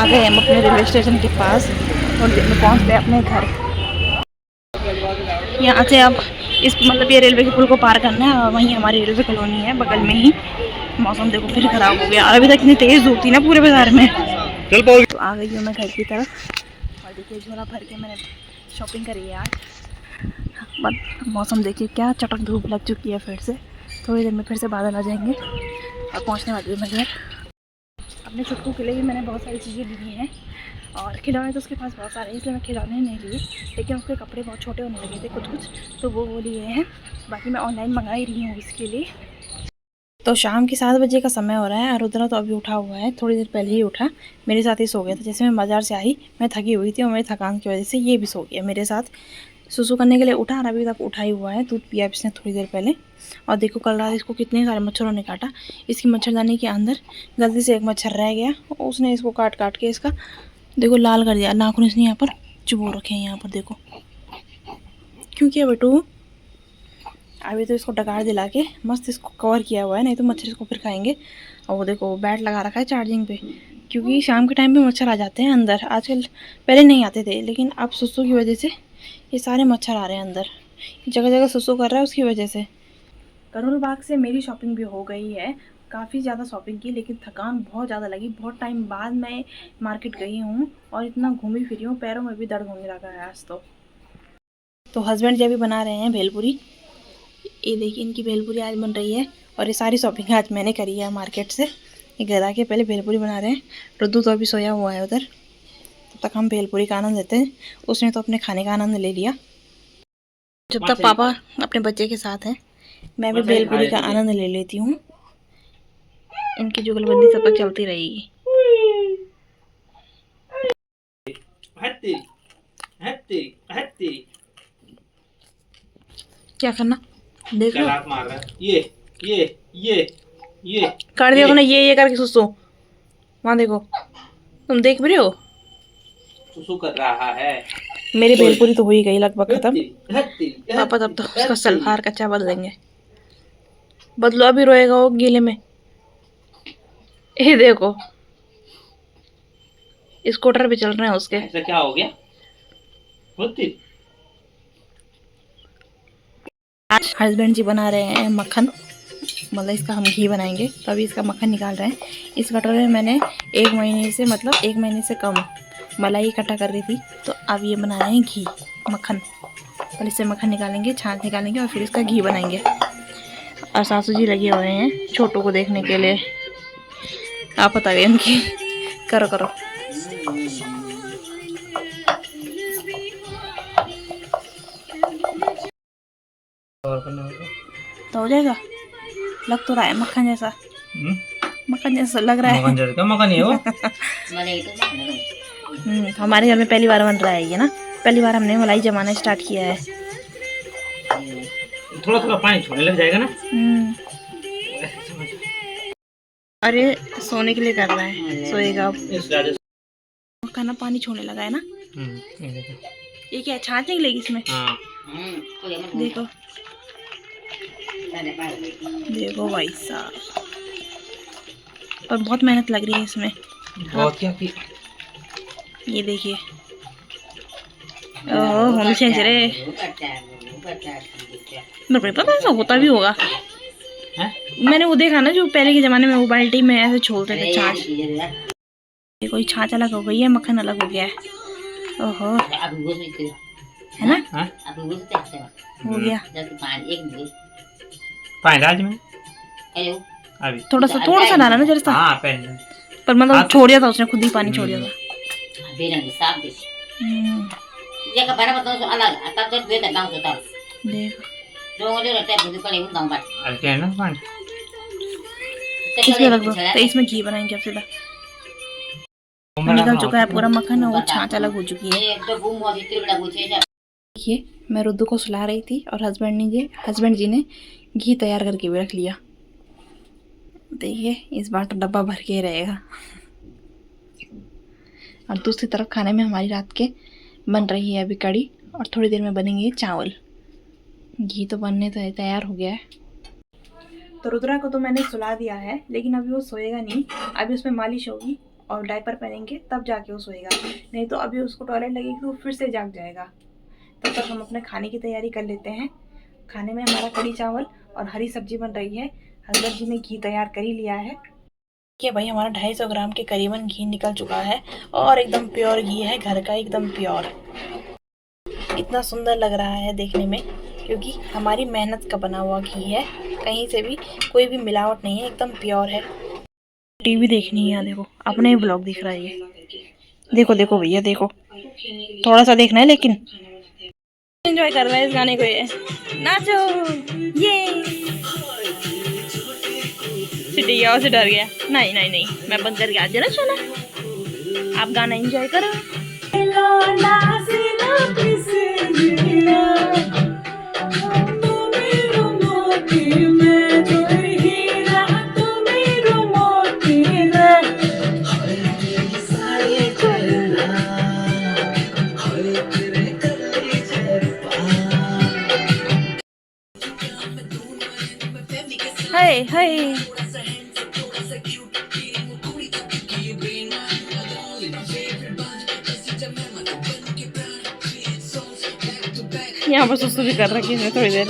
आ गए हम अपने रेलवे स्टेशन के पास और पहुंच गए अपने घर। यहाँ से अब इस मतलब ये रेलवे के पुल को पार करना है और वहीं हमारी रेलवे कॉलोनी है बगल में ही। मौसम देखो फिर खराब हो गया, अभी तक इतनी तेज़ धूप थी ना पूरे बाजार में। तो आ गई हूँ मैं घर की तरफ और देखिए झोला भर के मैंने शॉपिंग करी है आज। बट मौसम देखिए क्या चटक धूप लग चुकी है, फिर से थोड़ी देर में फिर से बादल आ जाएंगे और पहुँचने वाली हूँ मैं घर। अपने छुटकू के लिए भी मैंने बहुत सारी चीज़ें ली हैं और खिलौने तो उसके पास बहुत सारे हैं, इसलिए मैं खिलौने नहीं लिए, लेकिन उसके कपड़े बहुत छोटे होने लगे थे कुछ तो वो लिए हैं। बाकी मैं ऑनलाइन मंगा ही रही हूँ इसके लिए। तो शाम के 7 बजे का समय हो रहा है और रुद्रा तो अभी उठा हुआ है, थोड़ी देर पहले ही उठा, मेरे साथ ही सो गया था। जैसे मैं बाज़ार से आई मैं थकी हुई थी और मेरी थकान की वजह से ये भी सो गया मेरे साथ। सुसु करने के लिए उठा और अभी तक उठा ही हुआ है, दूध पिया इसने थोड़ी देर पहले। और देखो कल रात इसको कितने सारे मच्छरों ने काटा। इसकी मच्छरदानी के अंदर गलती से एक मच्छर रह गया, उसने इसको काट काट के इसका देखो लाल कर दिया। नाखून इसने यहाँ पर चुबो रखे हैं, यहाँ पर देखो। क्यों किया बेटू? अभी तो इसको डकार दिला के मस्त इसको कवर किया हुआ है, नहीं तो मच्छर इसको फिर खाएंगे। और वो देखो बैट लगा रखा है चार्जिंग पे, क्योंकि शाम के टाइम पे मच्छर आ जाते हैं अंदर। आजकल पहले नहीं आते थे, लेकिन अब सुसु की वजह से ये सारे मच्छर आ रहे हैं अंदर। जगह जगह सुसु कर रहा है उसकी वजह से। करोल बाग से मेरी शॉपिंग भी हो गई है, काफ़ी ज़्यादा शॉपिंग की, लेकिन थकान बहुत ज़्यादा लगी। बहुत टाइम बाद मैं मार्केट गई हूँ और इतना घूमी फिरी हूँ, पैरों में भी दर्द होने लगा है आज तो हस्बैंड जी अभी बना रहे हैं भेलपुरी। ये देखिए इनकी भेलपुरी आज बन रही है और ये सारी शॉपिंग आज मैंने करी है मार्केट से। ये घर आके पहले भेलपुरी बना रहे हैं। रुद्दू तो अभी सोया हुआ है उधर, तब तक हम भेलपुरी का आनंद लेते हैं। उसने तो अपने खाने का आनंद ले लिया। जब तक पापा अपने बच्चे के साथ हैं मैं भी भेलपुरी का आनंद ले लेती हूँ। इनकी जुगलबंदी सब तक चलती रहेगी। क्या करना देख लो, मार रहा है। ये कर दिया ना ये करके सुसु। वहाँ देखो तुम देख भी रहे हो, सुसु कर रहा है। मेरी भेलपुरी तो हो ही गई लगभग खत्म। पापा तब तो उसका सलवार कच्चा बदलेंगे। बदलो, अभी रोएगा वो गीले में। ये देखो स्कूटर भी चल रहे हैं उसके। ऐसा क्या हो गया? आज हस्बैंड जी बना रहे हैं मक्खन, मतलब इसका हम घी बनाएंगे, तो अभी इसका मक्खन निकाल रहे हैं। इस कटोरे में मैंने 1 महीने से मतलब 1 महीने से कम मलाई इकट्ठा कर रही थी, तो अब ये बना रहे हैं घी मक्खन। पहले इससे मक्खन निकालेंगे, छाछ निकालेंगे और फिर इसका घी बनाएंगे। और सासू जी लगे हुए हैं छोटू को देखने के लिए। आप बता गए उनकी। करो करो। तो हो जाएगा, लग तो रहा है मक्खन जैसा। मक्खन जैसा लग रहा है। मक्खन है वो। हमारे घर में पहली बार बन रहा है ये ना, पहली बार हमने मलाई जमाना स्टार्ट किया है। थोड़ा थोड़ा पानी छोड़ने लग जाएगा ना। अरे सोने के लिए कर रहा है, सोएगा अब। खाना पानी छोड़ने लगा है ना। ये क्या छाछ निकलेगी इसमें? देखो देखो भाई साहब, पर बहुत मेहनत लग रही है इसमें। बहुत क्या की? ये देखिए होम चेंज रे, मेरे को पता ऐसा होता भी होगा। मैंने वो देखा ना जो पहले के ज़माने में वो बाल्टी में ऐसे छोड़ते थे छाछ। ये कोई छाछ अलग हो गई है, मक्खन अलग हो गया है। ओहो है ना, हो गया। पानी डाल में अभी थोड़ा सा डाला ना जरा सा। हाँ पहले पर मतलब छोड़ दिया था उसने, खुद ही पानी छोड़ दिया था। इसमें रख दो, तो इसमें घी बनाएंगे अब सीधा। निकल चुका है पूरा मक्खन और वो छाछ अलग हो चुकी है। देखिए मैं रुद्दू को सुला रही थी और हस्बैंड जी ने घी तैयार करके भी रख लिया। देखिए इस बार तो डब्बा भर के ही रहेगा। और दूसरी तरफ खाने में हमारी रात के बन रही है अभी कड़ी और थोड़ी देर में बनेंगे चावल। घी तो बनने तो तैयार हो गया है। तो रुद्रा को तो मैंने सुला दिया है, लेकिन अभी वो सोएगा नहीं, अभी उसमें मालिश होगी और डायपर पहनेंगे तब जाके वो सोएगा, नहीं तो अभी उसको टॉयलेट लगेगी तो वो फिर से जाग जाएगा। तब तक हम अपने खाने की तैयारी कर लेते हैं। खाने में हमारा कढ़ी चावल और हरी सब्जी बन रही है। हजरत जी ने घी तैयार कर ही लिया है कि भाई हमारा 250 ग्राम के करीबन घी निकल चुका है और एकदम प्योर घी है, घर का एकदम प्योर। इतना सुंदर लग रहा है देखने में क्योंकि हमारी मेहनत का बना हुआ घी है, कहीं से भी कोई भी मिलावट नहीं है, एकदम प्योर है। टीवी देखनी है, देखो अपने ही ब्लॉग दिख रहा है ये। देखो देखो भैया देखो, थोड़ा सा देखना है लेकिन एंजॉय कर रहा है इस गाने को। ये नाचो, ये सिटी और से डर गया। नहीं नहीं नहीं, मैं बंद करके आज ना चला, आप गाना एंजॉय करो। हाय हाय, यहाँ पर सुसु भी कर रखी है थोड़ी देर।